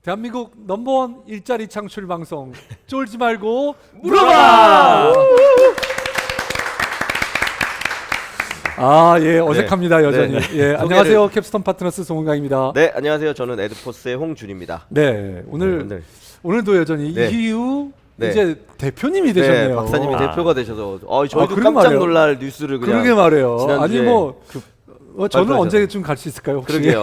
대한민국 넘버원 일자리 창출 방송 쫄지 말고 물어봐. 예, 어색합니다 여전히. 네. 예, 안녕하세요 캡스톤 파트너스 송은강입니다. 네, 안녕하세요. 저는 에드포스의 홍준입니다. 네, 오늘도 여전히 네. 이휘우 네. 이제 대표님이 네, 되셨네요. 박사님이 대표가 되셔서 저희도 그러게 깜짝 말이에요. 놀랄 뉴스를 그냥 그러게 말해요. 지난주에 아니 뭐 저는 발표하셔서. 언제쯤 갈 수 있을까요? 혹시? 그러게요.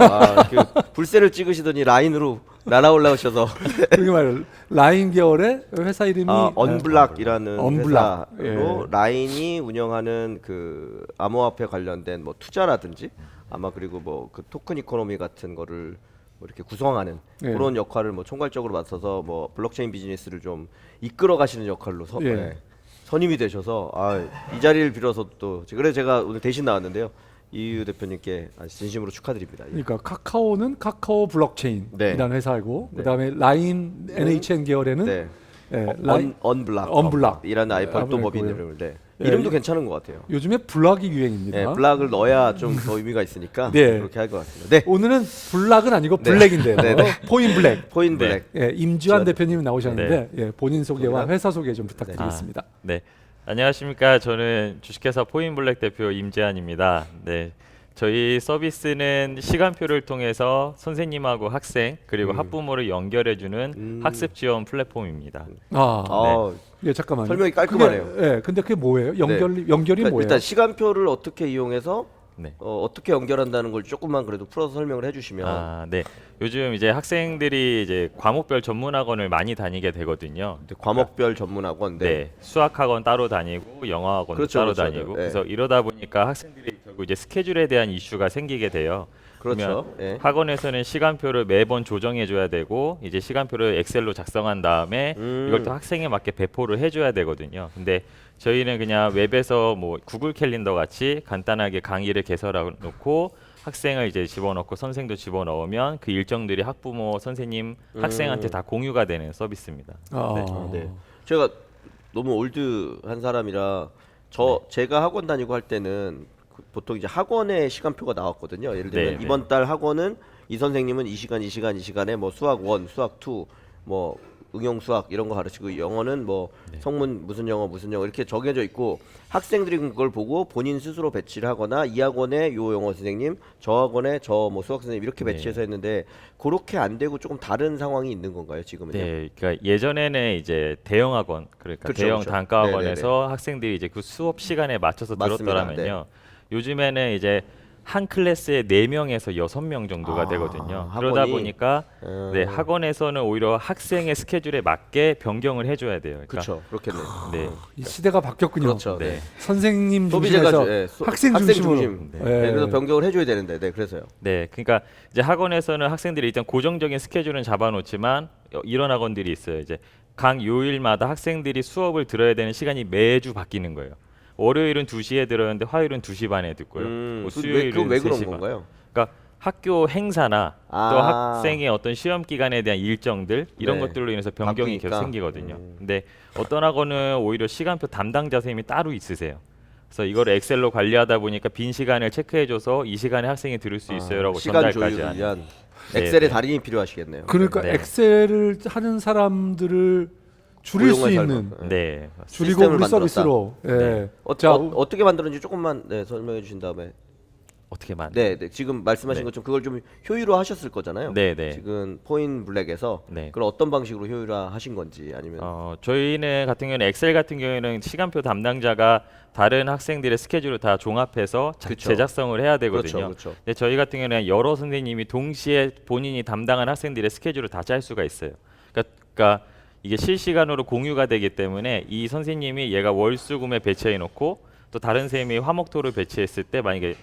그 불새를 찍으시더니 라인으로 날아 올라오셔서 그러게 말이에요. 라인 계열의 회사 이름이 언블락이라는 언블락. 회사로 예. 라인이 운영하는 그 암호화폐 관련된 뭐 투자라든지 아마 그리고 뭐 그 토큰 이코노미 같은 거를 뭐 이렇게 구성하는 예. 그런 역할을 뭐 총괄적으로 맡아서 뭐 블록체인 비즈니스를 좀 이끌어 가시는 역할로 선임이 되셔서 이 자리를 빌어서 또 그래서 제가 오늘 대신 나왔는데요. 이휘우 대표님께 진심으로 축하드립니다. 그러니까 카카오는 카카오 블록체인이라는 네. 회사이고 네. 그다음에 라인 NHN 계열에는 네. 라인 언블락이라는 별도법인 있고요. 이름을 예, 이름도 괜찮은 것 같아요. 요즘에 블락이 유행입니다. 네, 블락을 넣어야 좀 더 의미가 있으니까 네. 그렇게 할 것 같습니다. 네, 오늘은 블락은 아니고 네. 블랙인데요. 네, 네. 포인 블랙. 포인 블랙. 예, 임주환 지원. 대표님이 나오셨는데 예, 본인 소개와 회사 소개 좀 부탁드리겠습니다. 네, 안녕하십니까. 저는 주식회사 포인블랙 대표 임재환입니다. 네, 저희 서비스는 시간표를 통해서 선생님하고 학생 그리고 학부모를 연결해주는 학습 지원 플랫폼입니다. 예, 잠깐만요. 설명이 깔끔하네요. 근데 그게 뭐예요? 연결이 그러니까 뭐예요? 일단 시간표를 어떻게 이용해서 네. 어떻게 연결한다는 걸 조금만 그래도 풀어서 설명을 해주시면. 네. 요즘 이제 학생들이 이제 과목별 전문학원을 많이 다니게 되거든요. 과목별 전문학원. 네. 수학학원 따로 다니고 영어학원도 그렇죠, 따로 그렇죠. 다니고 네. 그래서 이러다 보니까 학생들이 결국 이제 스케줄에 대한 이슈가 생기게 돼요. 그렇죠. 예. 학원에서는 시간표를 매번 조정해 줘야 되고 이제 시간표를 엑셀로 작성한 다음에 이걸 또 학생에 맞게 배포를 해 줘야 되거든요. 근데 저희는 그냥 웹에서 뭐 구글 캘린더 같이 간단하게 강의를 개설해 놓고 학생을 이제 집어넣고 선생도 집어넣으면 그 일정들이 학부모, 선생님, 학생한테 다 공유가 되는 서비스입니다. 네. 제가 너무 올드한 사람이라 제가 학원 다니고 할 때는 보통 이제 학원의 시간표가 나왔거든요. 예를 들면 네, 이번 달 학원은 이 선생님은 이 시간에 뭐 수학 1, 수학 2, 뭐 응용 수학 이런 거 가르치고 영어는 뭐 성문 무슨 영어 이렇게 정해져 있고 학생들이 그걸 보고 본인 스스로 배치를 하거나 이 학원에 요 영어 선생님, 저 학원에 저 뭐 수학 선생님 이렇게 배치해서 했는데 그렇게 안 되고 조금 다른 상황이 있는 건가요, 지금은요? 네, 그러니까 예전에는 이제 대형 학원, 그러니까 그렇죠, 대형 그렇죠. 단과 학원에서 학생들이 이제 그 수업 시간에 맞춰서 맞습니다. 들었더라면요. 요즘에는 이제 한 클래스에 4명에서 6명 정도가 되거든요. 그러다 학원이? 보니까 네, 학원에서는 오히려 학생의 스케줄에 맞게 변경을 해줘야 돼요. 그러니까 그렇죠, 그렇겠네요. 네, 이 시대가 바뀌었군요. 그렇죠. 네. 선생님 소비재가 중심에서 학생 중심으로. 중심. 네. 네, 그래서 변경을 해줘야 되는데, 네, 그래서요. 네, 그러니까 이제 학원에서는 학생들이 일단 고정적인 스케줄은 잡아놓지만 이런 학원들이 있어요. 이제 각 요일마다 학생들이 수업을 들어야 되는 시간이 매주 바뀌는 거예요. 월요일은 2시에 들었는데 화요일은 2시 반에 듣고요. 뭐 수요일은 왜 그런 3시 반. 건가요? 그러니까 학교 행사나 또 아. 학생의 어떤 시험 기간에 대한 일정들 이런 네. 것들로 인해서 변경이 바뀌니까. 계속 생기거든요. 근데 어떤 학원은 오히려 시간표 담당자 선생님이 따로 있으세요. 그래서 이걸 엑셀로 관리하다 보니까 빈 시간을 체크해줘서 이 시간에 학생이 들을 수 있어요라고 시간 전달까지 조율을 하는. 위한 네, 엑셀의 네. 달인이 필요하시겠네요. 그러니까 네. 엑셀을 하는 사람들을 줄일 수 고용을 있는 살고. 네, 맞습니다. 줄이고 시스템을 우리 만들었다. 서비스로. 예. 네. 자, 어떻게 만들었는지 조금만 설명해 주신 다음에. 어떻게 만? 네, 지금 말씀하신 네. 것처럼 그걸 좀 효율화 하셨을 거잖아요. 네, 네. 지금 포인 블랙에서 네. 그걸 어떤 방식으로 효율화 하신 건지 아니면 저희는 같은 경우는 엑셀 같은 경우에는 시간표 담당자가 다른 학생들의 스케줄을 다 종합해서 그쵸. 제작성을 해야 되거든요. 그렇죠. 근데 저희 같은 경우는 여러 선생님이 동시에 본인이 담당한 학생들의 스케줄을 다 짤 수가 있어요. 그러니까 이게 실시간으로 공유가 되기 때문에 이 선생님이 얘가 월수금에 배치해 놓고 또 다른 선생님이 화목토를 배치했을 때 만약에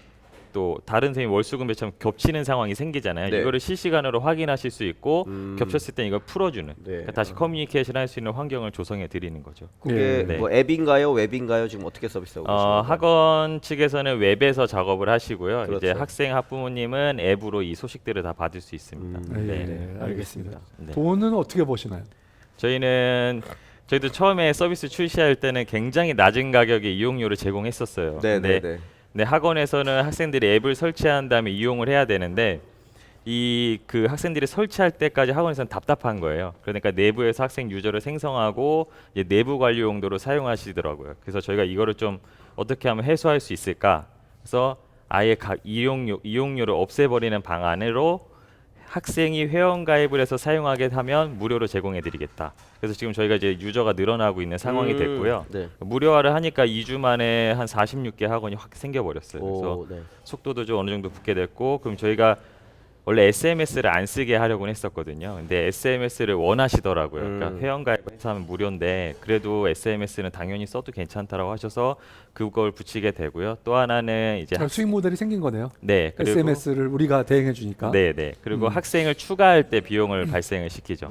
또 다른 선생님 월수금 배치하면 겹치는 상황이 생기잖아요. 네. 이거를 실시간으로 확인하실 수 있고 겹쳤을 때 이걸 풀어주는 네. 그러니까 다시 커뮤니케이션 할 수 있는 환경을 조성해 드리는 거죠. 그게 네. 뭐 앱인가요, 웹인가요? 지금 어떻게 서비스하고 계시는 건가요? 학원 측에서는 웹에서 작업을 하시고요. 그렇죠. 이제 학생 학부모님은 앱으로 이 소식들을 다 받을 수 있습니다. 네, 알겠습니다. 네. 돈은 어떻게 버시나요? 저희도 처음에 서비스 출시할 때는 굉장히 낮은 가격에 이용료를 제공했었어요. 네. 네, 학원에서는 학생들이 앱을 설치한 다음에 이용을 해야 되는데 이 그 학생들이 설치할 때까지 학원에서는 답답한 거예요. 그러니까 내부에서 학생 유저를 생성하고 이제 내부 관리 용도로 사용하시더라고요. 그래서 저희가 이거를 좀 어떻게 하면 해소할 수 있을까? 그래서 아예 이용료를 없애버리는 방안으로 학생이 회원 가입을 해서 사용하게 하면 무료로 제공해드리겠다. 그래서 지금 저희가 이제 유저가 늘어나고 있는 상황이 됐고요. 네. 무료화를 하니까 2주 만에 한 46개 학원이 확 생겨버렸어요. 그래서 오, 네. 속도도 좀 어느 정도 붙게 됐고, 그럼 저희가 원래 SMS를 안 쓰게 하려고 했었거든요. 근데 SMS를 원하시더라고요. 그러니까 회원 가입해서 하면 무료인데 그래도 SMS는 당연히 써도 괜찮다라고 하셔서 그걸 붙이게 되고요. 또 하나는 이제 수익 모델이 생긴 거네요. 네, 그리고 SMS를 우리가 대행해 주니까. 네, 네. 그리고 학생을 추가할 때 비용을 발생을 시키죠.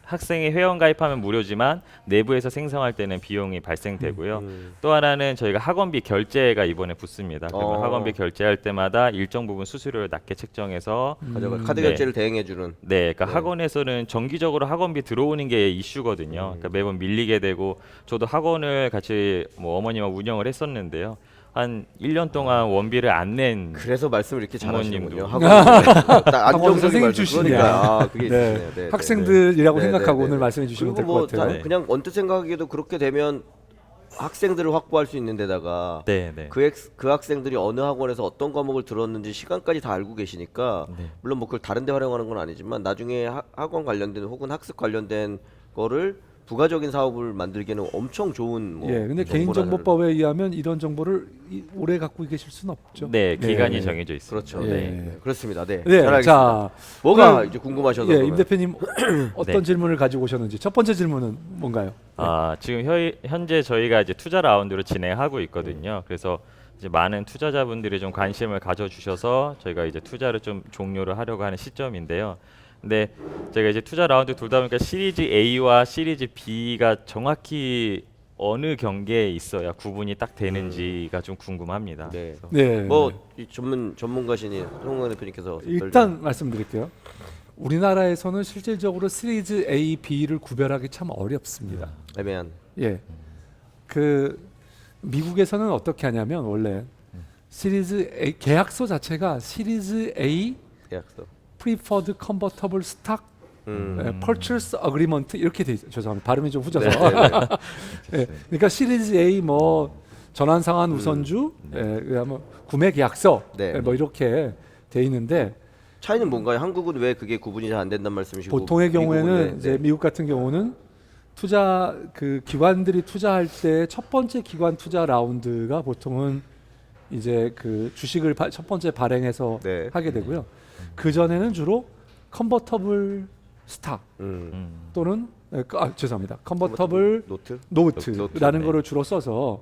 학생이 회원 가입하면 무료지만 내부에서 생성할 때는 비용이 발생되고요. 또 하나는 저희가 학원비 결제가 이번에 붙습니다. 그러면 학원비 결제할 때마다 일정 부분 수수료를 낮게 책정해서 가져가 카드 네. 결제를 대행해주는. 네, 그러니까 학원에서는 정기적으로 학원비 들어오는 게 이슈거든요. 그러니까 매번 밀리게 되고, 저도 학원을 같이 뭐 어머니와 운영을 했었는데요. 한 1년 동안 원비를 안 낸 그래서 말씀을 이렇게 잘하시는군요. 부모님도. 안정적인 선생님 말씀. 출신이야. 그러니까. 그게 네. 있으시네요. 네, 학생들이라고 네, 생각하고 네, 네. 오늘 말씀해 주시면 될 그리고 것 뭐 같아요. 그냥 언뜻 생각하기에도 그렇게 되면 학생들을 확보할 수 있는 데다가 네, 네. 그 학생들이 어느 학원에서 어떤 과목을 들었는지 시간까지 다 알고 계시니까 네. 물론 뭐 그걸 다른 데 활용하는 건 아니지만 나중에 학원 관련된 혹은 학습 관련된 거를 부가적인 사업을 만들기에는 엄청 좋은 뭐 예, 근데 정보라는- 개인정보법에 의하면 이런 정보를 오래 갖고 계실 수는 없죠. 네, 기간이 네. 정해져 있습니다. 그렇죠. 예. 네. 그렇습니다. 네. 네, 잘 알겠습니다. 자, 뭐가 그럼, 이제 궁금하셔서 예, 그러면. 임 대표님 어떤 네. 질문을 가지고 오셨는지 첫 번째 질문은 뭔가요? 지금 현재 저희가 이제 투자 라운드를 진행하고 있거든요. 그래서 이제 많은 투자자분들이 좀 관심을 가져주셔서 저희가 이제 투자를 좀 종료를 하려고 하는 시점인데요. 근데 제가 이제 투자 라운드 돌다 보니까 시리즈 A와 시리즈 B가 정확히 어느 경계에 있어야 구분이 딱 되는지가 좀 궁금합니다. 네. 그래서 네, 뭐 이 전문가시니 송강 대표님께서 일단 말씀드릴게요. 우리나라에서는 실질적으로 시리즈 A, B를 구별하기 참 어렵습니다. 애매한. 예, 그 미국에서는 어떻게 하냐면 원래 시리즈 A 계약서 자체가 시리즈 A 계약서. Preferred Convertible Stock Purchase Agreement 이렇게 돼 있어요. 죄송합니다. 발음이 좀 후져서. 예, 그러니까 시리즈 A 뭐 전환 상환 우선주, 그다음에 구매 계약서, 네. 뭐 이렇게 돼 있는데 차이는 뭔가요? 한국은 왜 그게 구분이 잘 안 된단 말씀이시고 보통의 경우에는 미국은 이제 미국 같은 경우는 투자 그 기관들이 투자할 때 첫 번째 기관 투자 라운드가 보통은 이제 그 주식을 첫 번째 발행해서 네. 하게 되고요. 그 전에는 주로 컨버터블 스탁 또는 죄송합니다. 컨버터블 노트? 노트라는 네. 거를 주로 써서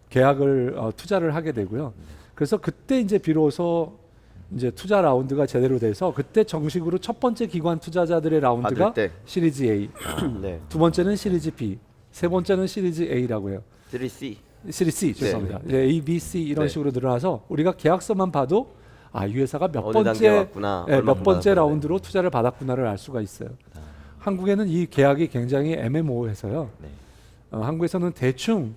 계약을 투자를 하게 되고요. 그래서 그때 이제 비로소 이제 투자 라운드가 제대로 돼서 그때 정식으로 첫 번째 기관 투자자들의 라운드가 받을 때. 시리즈 A, 네. 두 번째는 시리즈 B, 세 번째는 시리즈 A라고 해요. 3C. 시리즈 C 죄송합니다. 이제 A, B, C 이런 네. 식으로 늘어나서 우리가 계약서만 봐도 이 회사가 몇 어느 단계 번째 왔구나. 몇 얼마큼 번째 받았구나. 라운드로 투자를 받았구나를 알 수가 있어요. 한국에는 이 계약이 굉장히 애매모호해서요. 네. 한국에서는 대충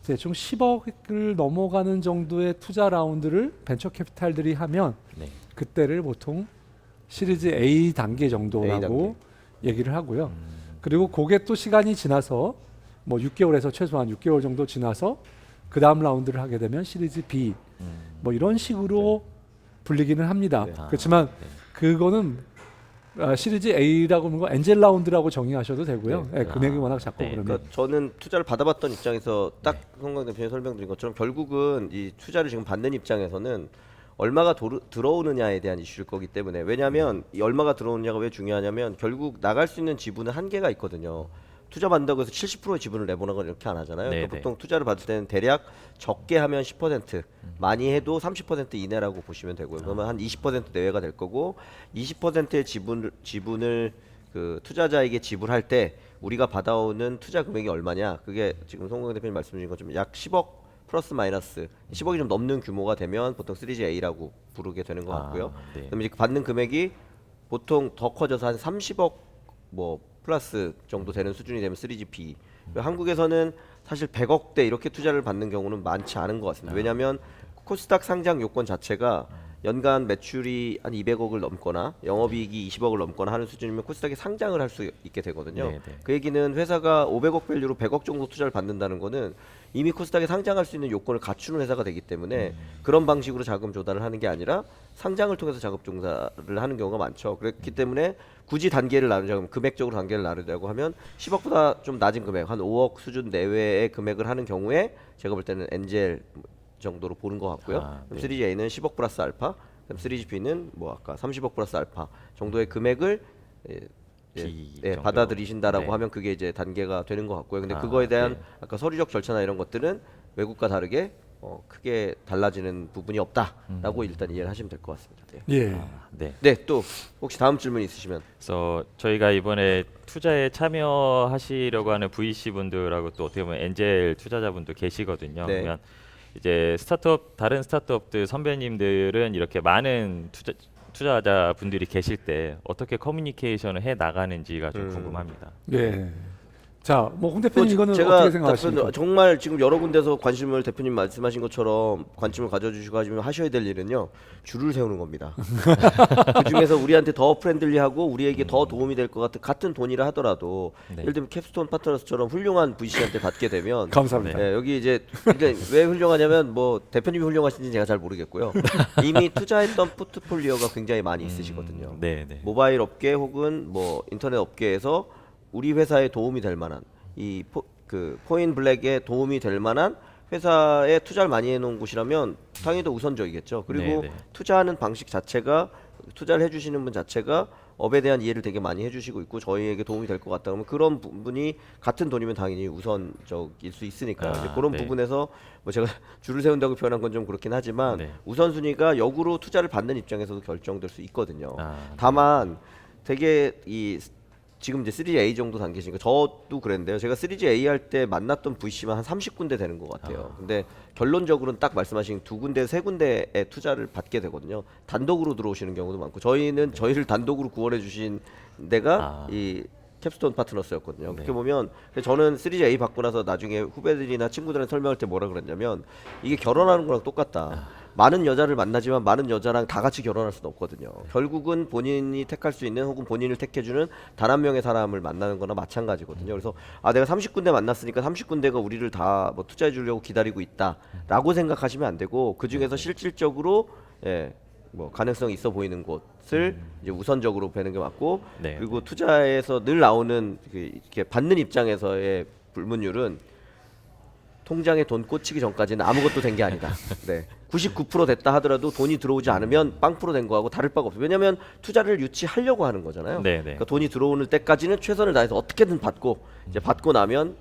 10억을 넘어가는 정도의 투자 라운드를 벤처 캐피탈들이 하면 네. 그때를 보통 시리즈 A 단계 A 정도라고 얘기를 하고요. 그리고 그게 또 시간이 지나서 뭐 6개월에서 최소한 6개월 정도 지나서 그 다음 라운드를 하게 되면 시리즈 B 뭐 이런 식으로 불리기는 합니다. 네. 그렇지만 그거는 시리즈 A라고 하는 거 엔젤 라운드라고 정의하셔도 되고요. 예, 금액이 워낙 작고 네. 그러면 그러니까 저는 투자를 받아봤던 입장에서 딱 송강 대표님 설명드린 것처럼 결국은 이 투자를 지금 받는 입장에서는 얼마가 들어오느냐에 대한 이슈일 거기 때문에 왜냐하면 이 얼마가 들어오느냐가 왜 중요하냐면 결국 나갈 수 있는 지분은 한계가 있거든요. 투자 받는다고 해서 70%의 지분을 내보내거나 이렇게 안 하잖아요. 네, 그러니까 네. 보통 투자를 받을 때는 대략 적게 하면 10%, 많이 해도 30% 이내라고 보시면 되고요. 그러면 한 20% 내외가 될 거고 20%의 지분을 그 투자자에게 지불할 때 우리가 받아오는 투자 금액이 얼마냐? 그게 지금 송강 대표님 말씀 주신 것처럼 약 10억 플러스 마이너스 10억이 좀 넘는 규모가 되면 보통 시리즈 A라고 부르게 되는 것 같고요. 네. 그럼 이제 받는 금액이 보통 더 커져서 한 30억 뭐 플러스 정도 되는 수준이 되면 시리즈 B. 한국에서는 사실 100억대 이렇게 투자를 받는 경우는 많지 않은 것 같습니다. 왜냐하면 코스닥 상장 요건 자체가 연간 매출이 한 200억을 넘거나 영업이익이 20억을 넘거나 하는 수준이면 코스닥에 상장을 할 수 있게 되거든요. 네, 네. 그 얘기는 회사가 500억 밸류로 100억 정도 투자를 받는다는 거는 이미 코스닥에 상장할 수 있는 요건을 갖추는 회사가 되기 때문에 그런 방식으로 자금 조달을 하는 게 아니라 상장을 통해서 자금 조달을 하는 경우가 많죠. 그렇기 때문에 굳이 단계를 나누자면 금액적으로 단계를 나누자고 하면 10억보다 좀 낮은 금액 한 5억 수준 내외의 금액을 하는 경우에 제가 볼 때는 NGL 정도로 보는 것 같고요. 네. 3GA는 10억 플러스 알파, 3GP는 뭐 아까 30억 플러스 알파 정도의 금액을 B 예, 정도. 받아들이신다라고 네. 하면 그게 이제 단계가 되는 것 같고요. 근데 아, 그거에 대한 네. 아까 서류적 절차나 이런 것들은 외국과 다르게 크게 달라지는 부분이 없다라고 일단 이해를 하시면 될 것 같습니다. 네. 예. 네. 네, 또 혹시 다음 질문 있으시면 그래서 저희가 이번에 투자에 참여하시려고 하는 VC 분들하고 또 어떻게 보면 엔젤 투자자분도 계시거든요. 네. 그러면 이제 다른 스타트업들 선배님들은 이렇게 많은 투자자 분들이 계실 때 어떻게 커뮤니케이션을 해 나가는지가 좀 궁금합니다. 예. 자, 뭐 홍 대표님 이거는 제가 어떻게 생각하십니까? 답변, 정말 지금 여러 군데서 관심을 대표님 말씀하신 것처럼 관심을 가져주시고 하셔야 될 일은요 줄을 세우는 겁니다. 그 중에서 우리한테 더 프렌들리하고 우리에게 더 도움이 될 것 같은 돈이라 하더라도 네. 예를 들면 캡스톤 파트너스처럼 훌륭한 VC한테 받게 되면 감사합니다. 예, 여기 이제 그러니까 왜 훌륭하냐면 뭐 대표님이 훌륭하신지 제가 잘 모르겠고요. 이미 투자했던 포트폴리오가 굉장히 많이 있으시거든요. 네, 네. 모바일 업계 혹은 뭐 인터넷 업계에서 우리 회사에 도움이 될 만한 그 포인 블랙에 도움이 될 만한 회사에 투자를 많이 해놓은 곳이라면 당연히 더 우선적이겠죠. 그리고 네, 네. 투자하는 방식 자체가 투자를 해주시는 분 자체가 업에 대한 이해를 되게 많이 해주시고 있고 저희에게 도움이 될 것 같다 그러면 그런 부분이 같은 돈이면 당연히 우선적일 수 있으니까요. 아, 이제 그런 네. 부분에서 뭐 제가 줄을 세운다고 표현한 건 좀 그렇긴 하지만 네. 우선순위가 역으로 투자를 받는 입장에서도 결정될 수 있거든요. 아, 다만 되게 지금 이제 3A 정도 단계시니까 저도 그랬는데요. 제가 3A 할 때 만났던 VC만 한 30군데 되는 것 같아요. 근데 결론적으로는 딱 말씀하신 2군데, 3군데의 투자를 받게 되거든요. 단독으로 들어오시는 경우도 많고 저희는 저희를 단독으로 구원해 주신 데가 이 캡스톤 파트너스였거든요. 그렇게 보면 저는 3A 받고 나서 나중에 후배들이나 친구들한테 설명할 때 뭐라 그랬냐면 이게 결혼하는 거랑 똑같다. 많은 여자를 만나지만 많은 여자랑 다 같이 결혼할 수는 없거든요. 결국은 본인이 택할 수 있는 혹은 본인을 택해주는 단 한 명의 사람을 만나는 거나 마찬가지거든요. 그래서 내가 30군데 만났으니까 30군데가 우리를 다 뭐 투자해 주려고 기다리고 있다라고 생각하시면 안 되고 그 중에서 실질적으로 뭐 가능성이 있어 보이는 곳을 이제 우선적으로 배는 게 맞고 네, 그리고 투자에서 늘 나오는 이렇게 받는 입장에서의 불문율은 통장에 돈 꽂히기 전까지는 아무것도 된 게 아니다. 네. 99% 됐다 하더라도 돈이 들어오지 않으면 0% 된 거하고 다를 바가 없어요. 왜냐하면 투자를 유치하려고 하는 거잖아요. 네, 네. 그러니까 돈이 들어오는 때까지는 최선을 다해서 어떻게든 받고 이제 받고 나면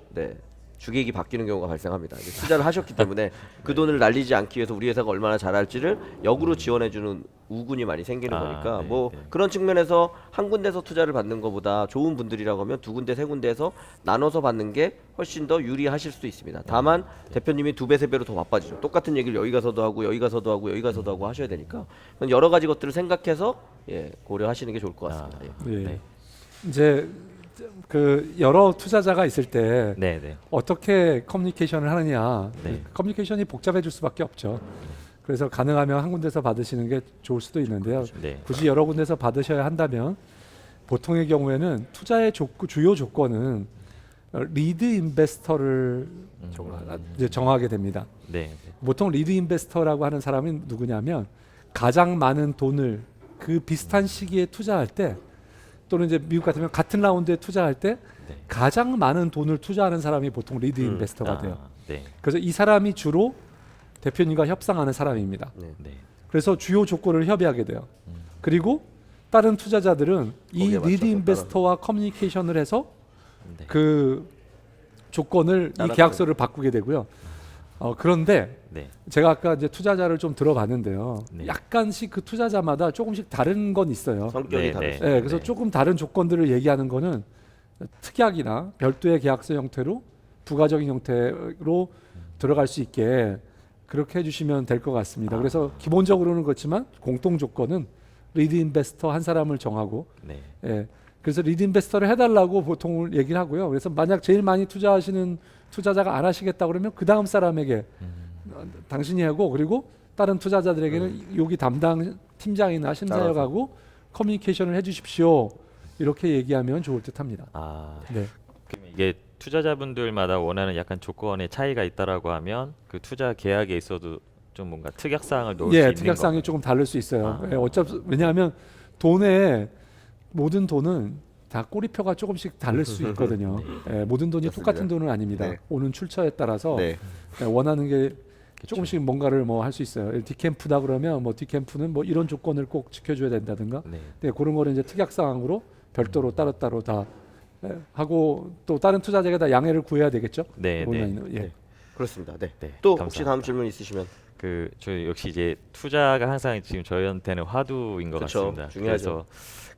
주객이 바뀌는 경우가 발생합니다. 이제 투자를 하셨기 때문에 그 돈을 날리지 않기 위해서 우리 회사가 얼마나 잘할지를 역으로 지원해주는 우군이 많이 생기는 거니까 네, 뭐 네. 그런 측면에서 한 군데서 투자를 받는 것보다 좋은 분들이라고 하면 2군데, 3군데에서 나눠서 받는 게 훨씬 더 유리하실 수도 있습니다. 다만 대표님이 2배, 3배로 더 바빠지죠. 똑같은 얘기를 여기 가서도 하고 여기 가서도 하고 여기 가서도 하고 하셔야 되니까 여러 가지 것들을 생각해서 고려하시는 게 좋을 것 같습니다. 예. 예. 네. 이제 그 여러 투자자가 있을 때 네, 네. 어떻게 커뮤니케이션을 하느냐. 네. 커뮤니케이션이 복잡해질 수밖에 없죠. 그래서 가능하면 한 군데서 받으시는 게 좋을 수도 있는데요. 네. 굳이 여러 군데서 받으셔야 한다면 보통의 경우에는 투자의 주요 조건은 리드 인베스터를 이제 정하게 됩니다. 네, 네. 보통 리드 인베스터라고 하는 사람은 누구냐면 가장 많은 돈을 그 비슷한 시기에 투자할 때 또는 이제 미국 같으면 같은 라운드에 투자할 때 네. 가장 많은 돈을 투자하는 사람이 보통 리드 인베스터가 돼요. 네. 그래서 이 사람이 주로 대표님과 협상하는 사람입니다. 네. 그래서 주요 조건을 협의하게 돼요. 그리고 다른 투자자들은 이 거기에 리드 맞춰서 인베스터와 커뮤니케이션을 해서 네. 그 조건을 이 따라가요. 계약서를 바꾸게 되고요. 그런데 네. 제가 아까 이제 투자자를 좀 들어봤는데요. 네. 약간씩 그 투자자마다 조금씩 다른 건 있어요. 성격이 네, 다르죠. 네. 네, 그래서 조금 다른 조건들을 얘기하는 거는 특약이나 별도의 계약서 형태로 부가적인 형태로 들어갈 수 있게 그렇게 해주시면 될 것 같습니다. 그래서 기본적으로는 그렇지만 공통 조건은 리드 인베스터 한 사람을 정하고 네. 그래서 리드 인베스터를 해달라고 보통 얘기를 하고요. 그래서 만약 제일 많이 투자하시는 투자자가 안 하시겠다 그러면 그 다음 사람에게 당신이 하고 그리고 다른 투자자들에게는 여기 담당 팀장이나 심사역하고 커뮤니케이션을 해주십시오. 이렇게 얘기하면 좋을 듯합니다. 아, 네. 그럼 이게 투자자분들마다 원하는 약간 조건의 차이가 있다라고 하면 그 투자 계약에 있어도 좀 뭔가 특약 사항을 넣을 수 있는 특약 사항이 건가요? 조금 다를 수 있어요. 아. 왜냐하면 모든 돈은 다 꼬리표가 조금씩 다를 수 있거든요. 모든 돈이 맞습니다. 똑같은 돈은 아닙니다. 네. 오는 출처에 따라서 네. 원하는 게 조금씩 뭔가를 뭐 할 수 있어요. 디캠프다 그러면 뭐 디캠프는 뭐 이런 조건을 꼭 지켜줘야 된다든가. 네. 네, 그런 거를 이제 특약 사항으로 별도로 따로따로 다 하고 또 다른 투자자에게 다 양해를 구해야 되겠죠. 네, 네. 온라인으로. 예. 네. 그렇습니다. 네. 네, 또 감사합니다. 혹시 다음 질문 있으시면 그 저희 역시 이제 투자가 항상 지금 저희한테는 화두인 것 그쵸, 같습니다. 중요하죠. 그래서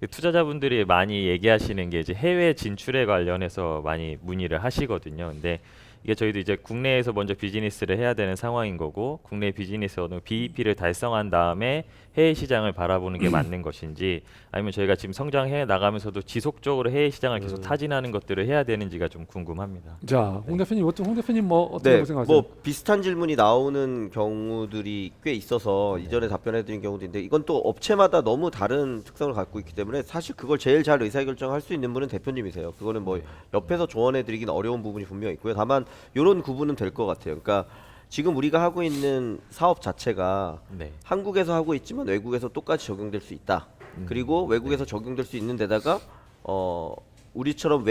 그 투자자분들이 많이 얘기하시는 게 이제 해외 진출에 관련해서 많이 문의를 하시거든요. 근데 이게 저희도 이제 국내에서 먼저 비즈니스를 해야 되는 상황인 거고 국내 비즈니스 어느 BEP를 달성한 다음에 해외 시장을 바라보는 게 맞는 것인지 아니면 저희가 지금 성장해 나가면서도 지속적으로 해외 시장을 계속 타진하는 것들을 해야 되는지가 좀 궁금합니다. 자, 홍 대표님, 홍 대표님 뭐 어떻게 네, 생각하세요? 뭐 비슷한 질문이 나오는 경우들이 꽤 있어서 이전에 답변해드린 경우도 있는데 이건 또 업체마다 너무 다른 특성을 갖고 있기 때문에 사실 그걸 제일 잘 의사결정할 수 있는 분은 대표님이세요. 그거는 뭐 옆에서 조언해드리긴 어려운 부분이 분명히 있고요. 다만 이런 구분은 될 것 같아요. 그러니까 지금 우리가 하고 있는 사업 자체가 네. 한국에서 하고 있지만 외국에서 똑같이 적용될 수 있다. 그리고 외국에서 적용될 수 있는 데다가 우리처럼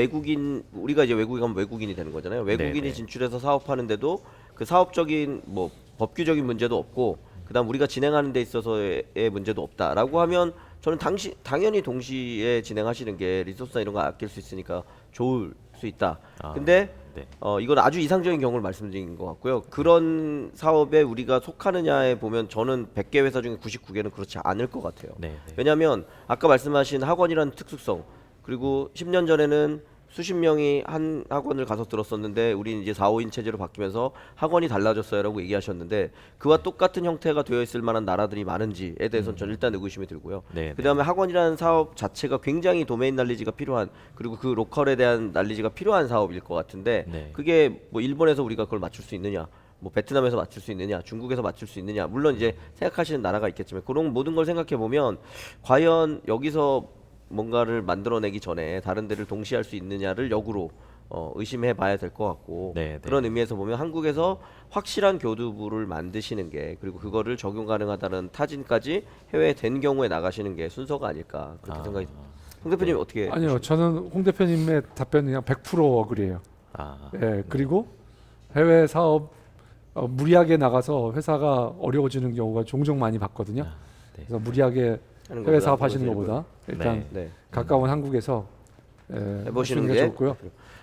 우리가 이제 외국에 가면 외국인이 되는 거잖아요. 외국인이 네. 진출해서 사업하는데도 그 사업적인 뭐 법규적인 문제도 없고 그다음 우리가 진행하는 데 있어서의 문제도 없다라고 하면 저는 당연히 동시에 진행하시는 게 리소스나 이런 거 아낄 수 있으니까 좋을 수 있다. 아, 근데 네. 이건 아주 이상적인 경우를 말씀드린 것 같고요. 그런 사업에 우리가 속하느냐에 보면 저는 100개 회사 중에 99개는 그렇지 않을 것 같아요. 네, 네. 왜냐하면 아까 말씀하신 학원이라는 특수성 그리고 10년 전에는 수십 명이 한 학원을 가서 들었었는데 우리는 이제 4, 5인 체제로 바뀌면서 학원이 달라졌어요라고 얘기하셨는데 그와 똑같은 형태가 되어 있을 만한 나라들이 많은지에 대해서는 저는 일단 의구심이 들고요. 네, 그다음에 학원이라는 사업 자체가 굉장히 도메인 난리지가 필요한 그리고 그 로컬에 대한 난리지가 필요한 사업일 것 같은데 네. 그게 뭐 일본에서 우리가 그걸 맞출 수 있느냐 뭐 베트남에서 맞출 수 있느냐 중국에서 맞출 수 있느냐 물론 이제 생각하시는 나라가 있겠지만 그런 모든 걸 생각해 보면 과연 여기서 뭔가를 만들어내기 전에 다른 데를 동시에 할 수 있느냐를 역으로 의심해 봐야 될 것 같고 네, 네. 그런 의미에서 보면 한국에서 확실한 교두부를 만드시는 게 그리고 그거를 적용 가능하다는 타진까지 해외에 된 경우에 나가시는 게 순서가 아닐까 그렇게 생각이 듭니다. 홍 대표님 어떻게 아니요, 저는 홍 대표님의 답변은 그냥 100% 어그리예요. 아, 그리고 해외 사업 무리하게 나가서 회사가 어려워지는 경우가 종종 많이 봤거든요. 네. 그래서 무리하게 하는 해외 것보다 사업 하시는 한국에서 것보다 일단 네. 네. 가까운 한국에서 해보시는 하시는 게 게 좋고요.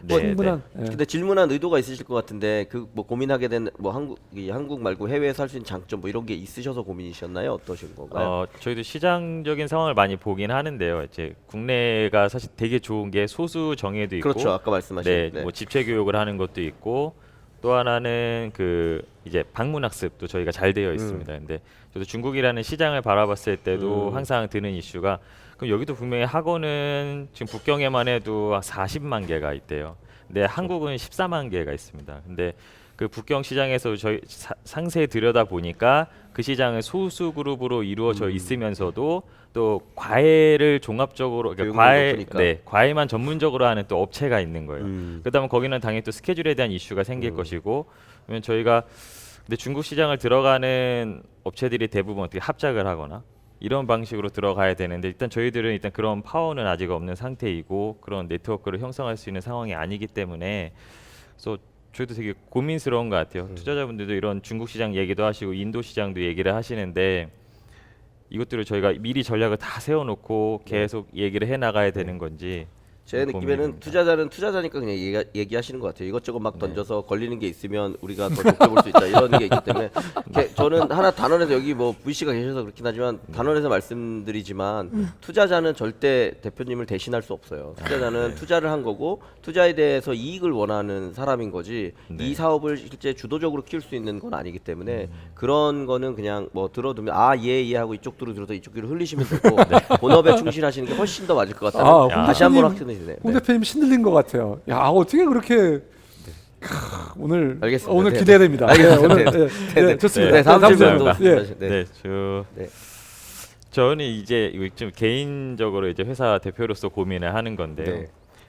네, 충분한 근데 질문한 의도가 있으실 것 같은데 그 뭐 고민하게 된 뭐 한국 말고 해외에서 할 수 있는 장점 뭐 이런 게 있으셔서 고민이셨나요? 어떠신 건가요? 저희도 시장적인 상황을 많이 보긴 하는데요. 이제 국내가 사실 되게 좋은 게 소수 정예도 있고, 그렇죠. 아까 말씀하신 네, 뭐 집체 교육을 하는 것도 있고, 또 하나는 그 이제 방문 학습도 저희가 잘 되어 있습니다. 근데 저도 중국이라는 시장을 바라봤을 때도 항상 드는 이슈가 그럼 여기도 분명히 학원은 지금 북경에만 해도 40만 개가 있대요. 근데 한국은 14만 개가 있습니다. 근데 그 북경 시장에서 저희 상세히 들여다 보니까 그 시장은 소수 그룹으로 이루어져 있으면서도 또 과외를 종합적으로 그러니까 과외만 전문적으로 하는 또 업체가 있는 거예요. 그다음에 거기는 당연히 또 스케줄에 대한 이슈가 생길 것이고 그러면 저희가 근데 중국 시장을 들어가는 업체들이 대부분 어떻게 합작을 하거나 이런 방식으로 들어가야 되는데 일단 저희들은 일단 그런 파워는 아직 없는 상태이고 그런 네트워크를 형성할 수 있는 상황이 아니기 때문에 그래서 저희도 되게 고민스러운 것 같아요. 투자자분들도 이런 중국 시장 얘기도 하시고 인도 시장도 얘기를 하시는데 이것들을 저희가 미리 전략을 다 세워놓고 계속 얘기를 해나가야 되는 건지 제 느낌에는 고민입니다. 투자자는 투자자니까 그냥 얘기하시는 것 같아요. 이것저것 막 던져서 걸리는 게 있으면 우리가 더 좋게 볼 수 있다 이런 게 있기 때문에 저는 하나 단언해서 여기 뭐 VC가 계셔서 그렇긴 하지만 단언해서 말씀드리지만 투자자는 절대 대표님을 대신할 수 없어요. 투자자는 투자를 한 거고 투자에 대해서 이익을 원하는 사람인 거지 이 사업을 실제 주도적으로 키울 수 있는 건 아니기 때문에 그런 거는 그냥 뭐 들어두면 예 하고 이쪽 귀로 들어서 이쪽 귀로 흘리시면 되고 본업에 충실하시는 게 훨씬 더 맞을 것 같다는 홍 다시 한번 대표님, 확인해 주네요. 홍 대표님 신들린 것 같아요. 야, 어떻게 그렇게 오늘 알겠습니다. 오늘 네, 기대됩니다. 알겠습니다. 오늘 네, 좋습니다. 네, 다음 다음 질문으로 질문. 예. 네. 네, 네. 저는 이제 이거 좀 개인적으로 이제 회사 대표로서 고민을 하는 건데요. 네.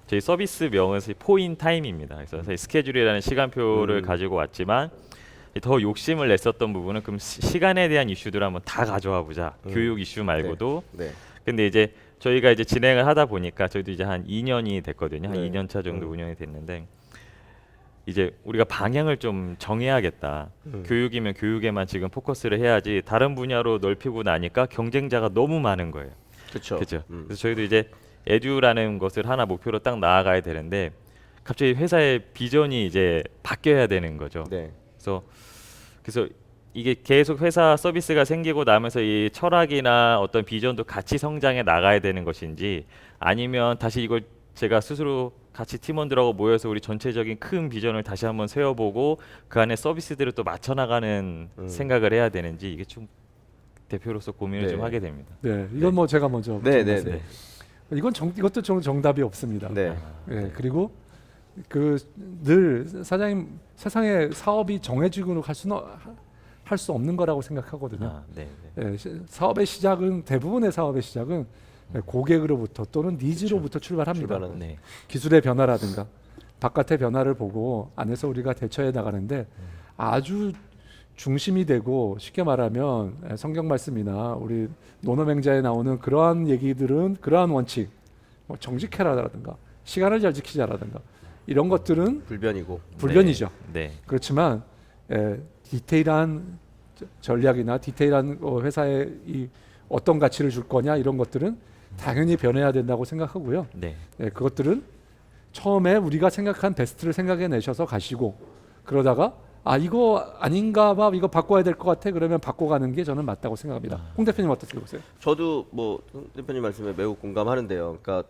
저희 서비스명은 사실 포인 타임입니다. 그래서 사실 스케줄이라는 시간표를 가지고 왔지만 더 욕심을 냈었던 부분은 그럼 시간에 대한 이슈들을 한번 다 가져와 보자. 교육 이슈 말고도. 네. 근데 이제 저희가 이제 진행을 하다 보니까 저희도 이제 한 2년이 됐거든요. 한 네. 2년 차 정도 운영이 됐는데 이제 우리가 방향을 좀 정해야겠다. 교육이면 교육에만 지금 포커스를 해야지 다른 분야로 넓히고 나니까 경쟁자가 너무 많은 거예요. 그렇죠. 그렇죠. 그래서 저희도 이제 에듀라는 것을 하나 목표로 딱 나아가야 되는데 갑자기 회사의 비전이 이제 바뀌어야 되는 거죠. 네. 그래서 이게 계속 회사 서비스가 생기고 나면서 이 철학이나 어떤 비전도 같이 성장해 나가야 되는 것인지 아니면 다시 이걸 제가 스스로 같이 팀원들하고 모여서 우리 전체적인 큰 비전을 다시 한번 세워보고 그 안에 서비스들을 또 맞춰 나가는 생각을 해야 되는지 이게 좀 대표로서 고민을 네. 좀 하게 됩니다. 네, 이건 뭐 제가 먼저 네, 말씀- 네. 이것도 좀 정답이 없습니다. 네. 예, 그리고 그 늘 사장님 세상에 사업이 정해지고 할 수 없는 거라고 생각하거든요. 아, 네. 예, 사업의 시작은 대부분의 사업의 시작은 고객으로부터 또는 니즈로부터 출발합니다. 출발하는. 네. 기술의 변화라든가 바깥의 변화를 보고 안에서 우리가 대처해 나가는데 아주 중심이 되고 쉽게 말하면 성경 말씀이나 우리 논어맹자에 나오는 그러한 얘기들은 그러한 원칙, 뭐 정직해라라든가 시간을 잘 지키자라든가 이런 것들은 불변이고. 불변이죠. 네. 그렇지만 디테일한 전략이나 디테일한 회사에 이 어떤 가치를 줄 거냐 이런 것들은 당연히 변해야 된다고 생각하고요. 네. 그것들은 처음에 우리가 생각한 베스트를 생각해 내셔서 가시고 그러다가 이거 아닌가 봐 이거 바꿔야 될 것 같아 그러면 바꿔가는 게 저는 맞다고 생각합니다. 홍 대표님 어떻게 보세요? 저도 뭐 홍 대표님 말씀에 매우 공감하는데요. 그러니까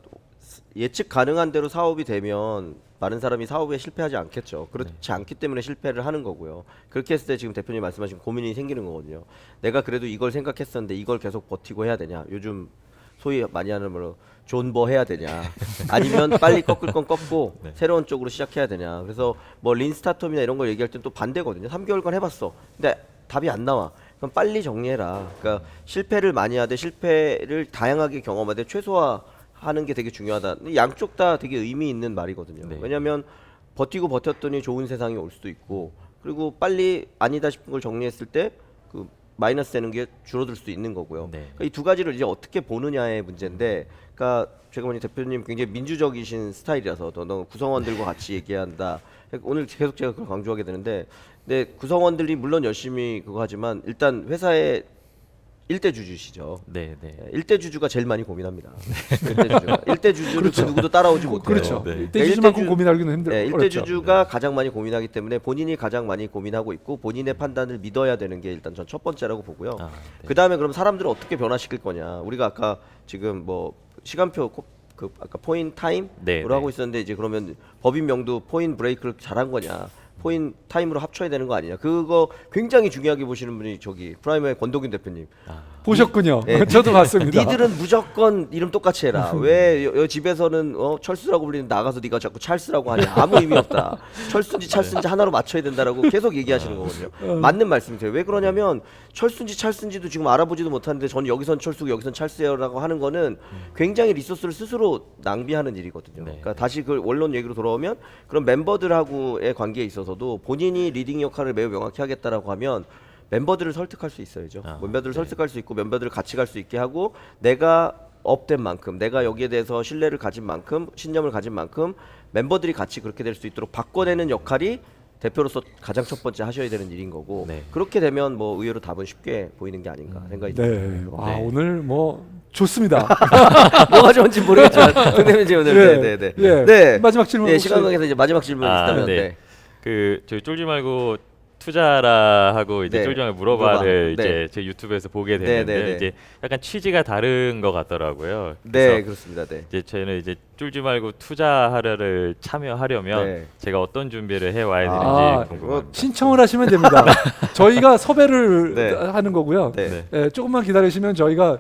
예측 가능한 대로 사업이 되면 많은 사람이 사업에 실패하지 않겠죠. 그렇지 않기 때문에 실패를 하는 거고요. 그렇게 했을 때 지금 대표님 말씀하신 고민이 생기는 거거든요. 내가 그래도 이걸 생각했었는데 이걸 계속 버티고 해야 되냐? 요즘 소위 많이 하는 말로 존버 해야 되냐? 아니면 빨리 꺾을 건 꺾고 새로운 쪽으로 시작해야 되냐? 그래서 뭐 린 스타트업이나 이런 걸 얘기할 땐 또 반대거든요. 3개월간 해봤어. 근데 답이 안 나와. 그럼 빨리 정리해라. 그러니까 실패를 많이 하되 실패를 다양하게 경험하되 최소화하는 게 되게 중요하다. 양쪽 다 되게 의미 있는 말이거든요. 네. 왜냐하면 버티고 버텼더니 좋은 세상이 올 수도 있고, 그리고 빨리 아니다 싶은 걸 정리했을 때 그 마이너스 되는 게 줄어들 수도 있는 거고요. 네. 그러니까 이 두 가지를 이제 어떻게 보느냐의 문제인데, 그러니까 제가 보니 대표님 굉장히 민주적이신 스타일이라서 너 구성원들과 같이 얘기한다. 오늘 계속 제가 그걸 강조하게 되는데, 근데 구성원들이 물론 열심히 그거 하지만 일단 회사의 일대 주주시죠. 네. 네. 일대 주주가 제일 많이 고민합니다. 일대 주주를 그 누구도 따라오지 못해요. 그렇죠. 네. 일대주주만큼 일대주- 고민하기는 힘들어요. 네, 일대 주주가 가장 많이 고민하기 때문에 본인이 가장 많이 고민하고 있고 본인의 판단을 믿어야 되는 게 일단 전 첫 번째라고 보고요. 네. 그 다음에 그럼 사람들을 어떻게 변화시킬 거냐. 우리가 아까 지금 뭐 시간표 그 아까 포인 타임으로 네, 하고 네. 있었는데 이제 그러면 법인명도 포인 브레이크를 잘한 거냐. 포인 타임으로 합쳐야 되는 거 아니냐. 그거 굉장히 중요하게 보시는 분이 저기 프라이머의 권도균 대표님. 보셨군요. 네, 저도 봤습니다. 니들은 무조건 이름 똑같이 해라. 왜 집에서는 철수라고 불리는데 나가서 네가 자꾸 찰스라고 하냐. 아무 의미 없다. 철수인지 찰스인지 하나로 맞춰야 된다라고 계속 얘기하시는 거거든요. 맞는 말씀이세요. 왜 그러냐면 철수인지 찰스인지도 지금 알아보지도 못하는데 전 여기선 철수고 여기선 찰스예요라고 하는 거는 굉장히 리소스를 스스로 낭비하는 일이거든요. 네. 그러니까 다시 그 원론 얘기로 돌아오면 그런 멤버들하고의 관계에 있어서도 본인이 리딩 역할을 매우 명확히 하겠다라고 하면 멤버들을 설득할 수 있어야죠. 멤버들을 설득할 수 있고 멤버들을 같이 갈 수 있게 하고 내가 업된 만큼 내가 여기에 대해서 신뢰를 가진 만큼 신념을 가진 만큼 멤버들이 같이 그렇게 될 수 있도록 바꿔내는 역할이 대표로서 가장 첫 번째 하셔야 되는 일인 거고 네. 그렇게 되면 뭐 의외로 답은 쉽게 보이는 게 아닌가 생각이 듭니다. 네. 와, 네. 오늘 뭐 좋습니다. 뭐가 좋은지 모르겠지만 선생님 지금 오늘 네. 마지막 질문 네, 혹시- 시간 관계에서 이제 마지막 질문 있다면 네. 네. 그 저희 쫄지 말고 투자라 하고 이제 네. 쫄지 말고 물어봐를 물어봐. 이제 제 유튜브에서 보게 됐는데 네, 네, 네. 이제 약간 취지가 다른 것 같더라고요. 네, 그래서 그렇습니다. 네. 이제 저희는 이제 쫄지 말고 투자하려를 참여하려면 네. 제가 어떤 준비를 해 와야 되는지 아, 궁금합니다. 신청을 하시면 됩니다. 저희가 섭외를 네. 하는 거고요. 네. 조금만 기다리시면 저희가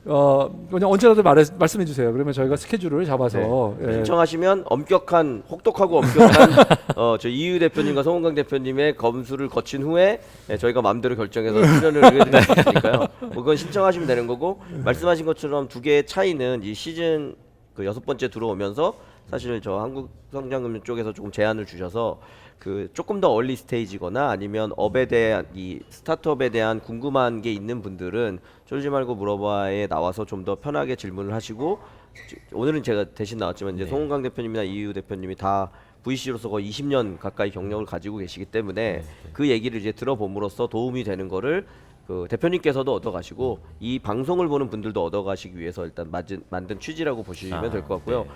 그냥 언제라도 말씀해 주세요. 그러면 저희가 스케줄을 잡아서 예. 신청하시면 엄격한 혹독하고 엄격한 저 이유 대표님과 송은강 대표님의 검수를 거친 후에 저희가 마음대로 결정해서 출연을 의뢰드릴 수 있으니까요. 뭐 그건 신청하시면 되는 거고 말씀하신 것처럼 두 개의 차이는 이 시즌 그 6번째 들어오면서 사실 저 한국성장금융 쪽에서 조금 제안을 주셔서 그 조금 더 얼리 스테이지거나 아니면 업에 대한 이 스타트업에 대한 궁금한 게 있는 분들은 쫄지 말고 물어봐에 나와서 좀 더 편하게 질문을 하시고 오늘은 제가 대신 나왔지만 이제 송은강 대표님이나 이유 대표님이 다 VC로서 거의 20년 가까이 경력을 가지고 계시기 때문에 그 얘기를 이제 들어봄으로써 도움이 되는 거를 그 대표님께서도 얻어가시고 이 방송을 보는 분들도 얻어가시기 위해서 일단 만든 취지라고 보시면 될 것 같고요.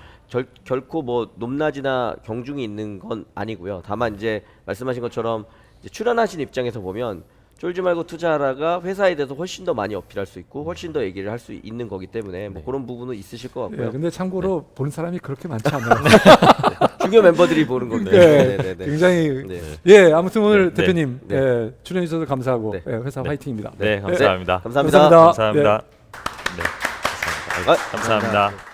결코 뭐 높낮이나 경중이 있는 건 아니고요. 다만 이제 말씀하신 것처럼 이제 출연하신 입장에서 보면 쫄지 말고 투자하라가 회사에 대해서 훨씬 더 많이 어필할 수 있고 훨씬 더 얘기를 할 수 있는 거기 때문에 뭐 그런 부분은 있으실 것 같고요. 예, 근데 참고로 보는 사람이 그렇게 많지 않아요. 중요 멤버들이 보는 거기 네, 때문에 굉장히 네. 예, 아무튼 오늘 네, 대표님 네. 예, 출연해 주셔서 감사하고 네. 예, 회사 화이팅입니다. 네, 감사합니다. 감사합니다. 감사합니다. 감사합니다. 네. 아, 감사합니다.